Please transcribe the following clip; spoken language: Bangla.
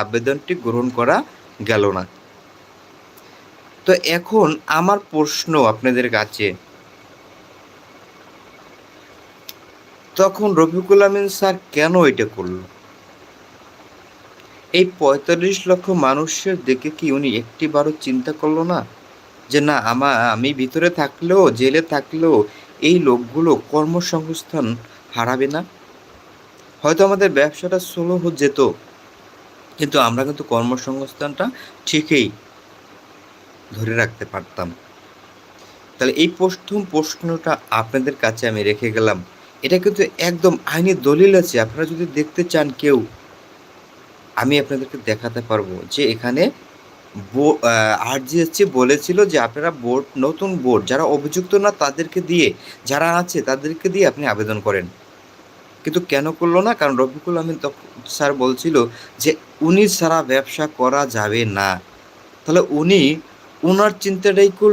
আবেদনটি গ্রহণ করা গেল না। তো এখন আমার প্রশ্ন আপনাদের কাছে, তখন রফিকুল আমিন স্যার কেন এটা করল? এই ৪৫ লক্ষ মানুষের দিকে কি উনি একটিবারও চিন্তা করল না? যে না, আমি ভিতরে থাকলেও, জেলে থাকলেও এই লোকগুলো কর্মসংস্থান হারাবে না? হয়তো আমাদের ব্যবসাটা স্লো যেত, কিন্তু আমরা কিন্তু কর্মসংস্থানটা ঠিকই ধরে রাখতে পারতাম। তাহলে এই প্রথম প্রশ্নটা আপনাদের কাছে আমি রেখে গেলাম। এটা কিন্তু একদম আইনি দলিল আছে। আপনারা যদি দেখতে চান কেউ, আমি আপনাদেরকে দেখাতে পারবো যে এখানে বো আ আরজিএসসি বলেছিল যে আপনারা নতুন বোর্ড যারা অভিযুক্ত না তাদেরকে দিয়ে, যারা আছে তাদেরকে দিয়ে আপনি আবেদন করেন। কিন্তু কেন করল না? কারণ রফিকুল আমিন স্যার বলছিল যে উনি ছাড়া ব্যবসা করা যাবে না। তাহলে উনি উনার চিন্তাটাই করল।